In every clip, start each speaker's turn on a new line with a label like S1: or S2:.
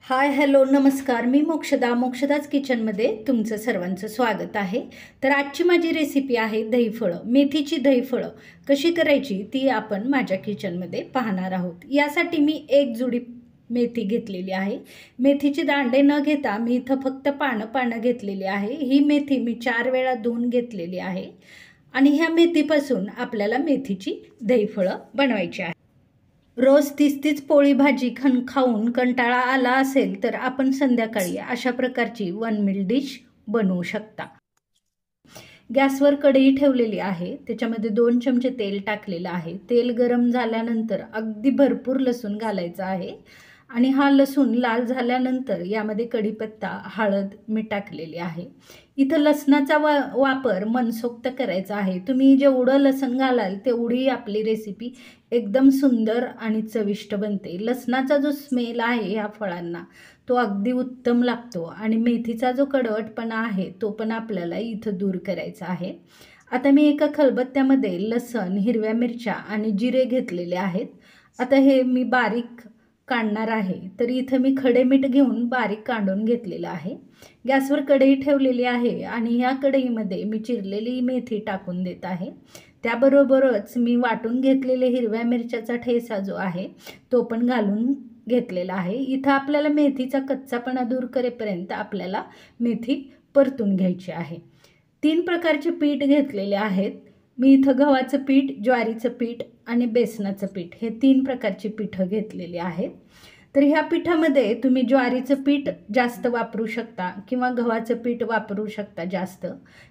S1: Hi hello नमस्कार. मी मोक्षदाच किचनमध्ये तुमचं सर्वांचं स्वागत आहे. तर आजची माझी रेसिपी आहे दहीफळं. मेथीची दहीफळं कशी करायची ती आपण माझ्या किचनमध्ये पाहणार आहोत. यासाठी मी एक जुडी मेथी घेतलेली आहे. मेथीचे दांडे न घेता मी इथं फक्त पानं घेतलेली आहे. ही मेथी मी 4 वेळा धुवून घेतलेली आहे आणि ह्या मेथीपासून आपल्याला मेथीची दहीफळं बनवायची आहे. रोज तीच पोळी भाजी खाऊन कंटाळा आला असेल तर आपण संध्याकाळी अशा प्रकारची 1 मील डिश बनवू शकता. गॅसवर कढई ठेवलेली आहे. त्याच्यामध्ये 2 चमचे तेल टाकलेलं आहे. तेल गरम झाल्यानंतर अगदी भरपूर लसूण घालायचा आहे आणि हा लसूण लाल झाल्यानंतर यामध्ये कढीपत्ता, हळद मी टाकलेली आहे. इथं लसणाचा वापर मनसोक्त करायचा आहे. तुम्ही जेवढं लसण घालाल तेवढी आपली रेसिपी एकदम सुंदर आणि चविष्ट बनते. लसणाचा जो स्मेल आहे ह्या फळांना तो अगदी उत्तम लागतो आणि मेथीचा जो कडवटपणा आहे तो पण आपल्याला इथं दूर करायचा आहे. आता मी एका खलबत्त्यामध्ये लसण, हिरव्या मिरच्या आणि जिरे घेतलेले आहेत. आता हे मी बारीक काढणार आहे. तर इथं मी खडे मीठ घेऊन बारीक काढून घेतलेलं आहे. गॅसवर कढई ठेवलेली आहे आणि ह्या कढईमध्ये मी चिरलेली मेथी टाकून देत आहे. त्याबरोबरच मी वाटून घेतलेले हिरव्या मिरच्याचा ठेचा जो आहे तो पण घालून घेतलेला आहे. इथं आपल्याला मेथीचा कच्चापणा दूर करेपर्यंत आपल्याला मेथी परतून घ्यायची आहे. 3 प्रकारचे पीठ घेतलेले आहेत. मी इथं गव्हाचं पीठ, ज्वारीचं पीठ आणि बेसनाचं पीठ हे 3 प्रकारची पीठं घेतलेली आहेत. तर ह्या पिठामध्ये तुम्ही ज्वारीचं पीठ जास्त वापरू शकता किंवा गव्हाचं पीठ वापरू शकता जास्त.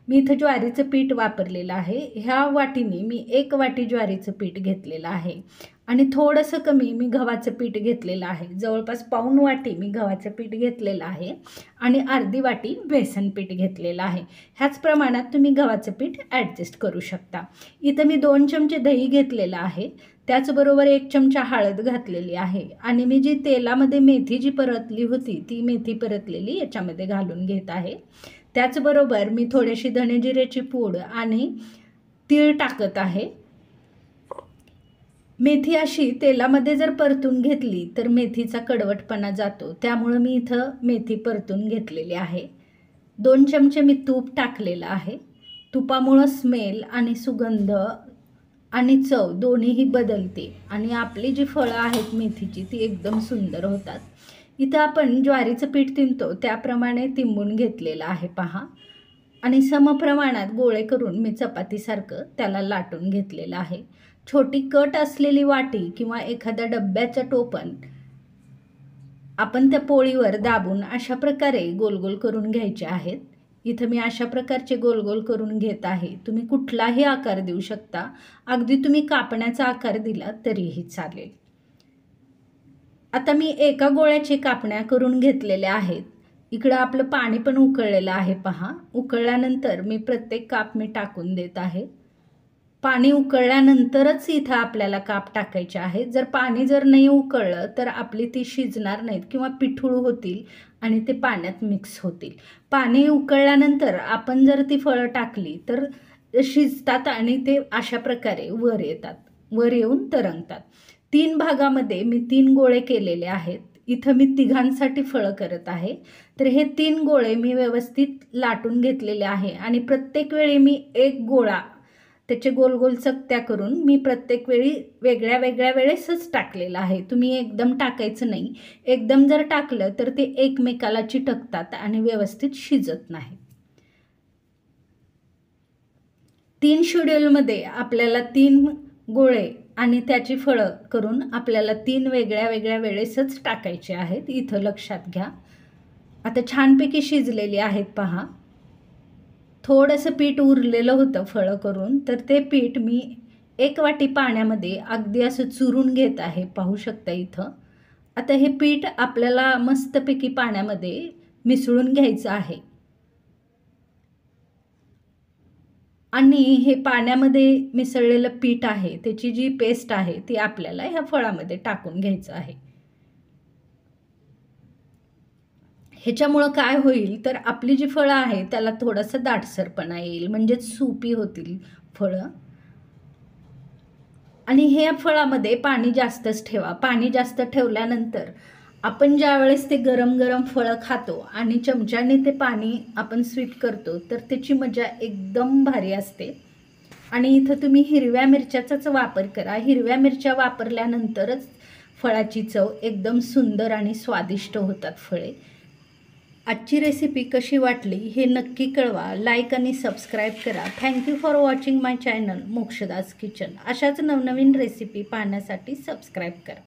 S1: मी इथं ज्वारीचं पीठ वापरलेलं आहे. ह्या वाटीने मी 1 वाटी ज्वारीचं पीठ घेतलेलं आहे आणि थोडंसं कमी मी गव्हाचं पीठ घेतलेलं आहे. जवळपास पाऊण वाटी मी गव्हाचं पीठ घेतलेलं आहे आणि अर्धी वाटी बेसन पीठ घेतलेलं आहे. ह्याच प्रमाणात तुम्ही गव्हाचं पीठ ॲडजस्ट करू शकता. इथं मी 2 चमचे दही घेतलेलं आहे. त्याचबरोबर 1 चमचा हळद घातलेली आहे आणि मी जी तेलामध्ये मेथी जी परतली होती ती मेथी परतलेली याच्यामध्ये घालून घेत आहे. त्याचबरोबर मी थोडीशी धणे जिऱ्याची पूड आणि तीळ टाकत आहे. मेथी अशी तेलामध्ये जर परतून घेतली तर मेथीचा कडवटपणा जातो. त्यामुळे मी इथं मेथी परतून घेतलेली आहे. 2 चमचे मी तूप टाकलेलं आहे. तुपामुळं स्मेल आणि सुगंध आणि चव दोन्हीही बदलते आणि आपली जी फळं आहेत मेथीची ती एकदम सुंदर होतात. इथं आपण ज्वारीचं पीठ तिंबतो त्याप्रमाणे तिंबून घेतलेलं आहे पहा आणि समप्रमाणात गोळे करून मी चपातीसारखं त्याला लाटून घेतलेलं आहे. छोटी कट असलेली वाटी किंवा एखाद्या डब्याचं टोपण आपण त्या पोळीवर दाबून अशा प्रकारे गोल करून घ्यायचे आहेत. इथं मी अशा प्रकारचे गोल करून घेत आहे. तुम्ही कुठलाही आकार देऊ शकता. अगदी तुम्ही कापण्याचा आकार दिला तरीही चालेल. आता मी एका गोळ्याची कापण्या करून घेतलेल्या आहेत. इकडं आपलं पाणी पण उकळलेलं आहे पहा. उकळल्यानंतर मी प्रत्येक काप मी टाकून देत आहे. पाणी उकळल्यानंतरच इथं आपल्याला काप टाकायचे आहेत. जर पाणी नाही उकळलं तर आपली ती शिजणार नाहीत किंवा पिठूळ होतील आणि ते पाण्यात मिक्स होतील. पाणी उकळल्यानंतर आपण जर ती फळं टाकली तर शिजतात आणि ते अशा प्रकारे वर येतात, वर येऊन तरंगतात. 3 भागामध्ये मी 3 गोळे केलेले आहेत. इथं मी तिघांसाठी फळं करत आहे. तर हे 3 गोळे मी व्यवस्थित लाटून घेतलेले आहे आणि प्रत्येक वेळी मी एक गोळा त्याचे गोल चकत्या करून मी प्रत्येक वेळी वेगळ्या वेळेसच टाकलेलं आहे. तुम्ही एकदम टाकायचं नाही. एकदम जर टाकलं तर ते एकमेकाला चिटकतात आणि व्यवस्थित शिजत नाही. 3 शेड्यूलमध्ये आपल्याला 3 गोळे आणि त्याची फळं करून आपल्याला 3 वेगळ्या वेळेसच टाकायचे आहेत. इथं लक्षात घ्या. आता छानपैकी शिजलेली आहेत पहा. थोडंसं पीठ उरलेलं होतं फळं करून तर ते पीठ मी 1 वाटी पाण्यामध्ये अगदी असं चुरून घेत आहे. पाहू शकता इथं. आता हे पीठ आपल्याला मस्तपैकी पाण्यामध्ये मिसळून घ्यायचं आहे आणि हे पाण्यामध्ये मिसळलेलं पीठ आहे त्याची जी पेस्ट आहे ती आपल्याला ह्या फळामध्ये टाकून घ्यायचं आहे. ह्याच्यामुळं काय होईल तर आपली जी फळं आहे त्याला थोडासा दाटसरपणा येईल, म्हणजेच सुपी होतील फळं. आणि ह्या फळामध्ये पाणी जास्तच ठेवा. पाणी जास्त ठेवल्यानंतर आपण ज्या वेळेस ते गरम गरम फळं खातो आणि चमच्याने ते पाणी आपण स्वीट करतो तर त्याची मजा एकदम भारी असते. आणि इथं तुम्ही हिरव्या मिरच्याचाच वापर करा. हिरव्या मिरच्या वापरल्यानंतरच फळाची चव एकदम सुंदर आणि स्वादिष्ट होतात फळे. आजची रेसिपी कशी वाटली हे नक्की कळवा. लाईक आणि सबस्क्राईब करा. Thank you for watching my channel मोक्षदाच किचन. अशाच नवनवीन रेसिपी पाहण्यासाठी सबस्क्राईब करा.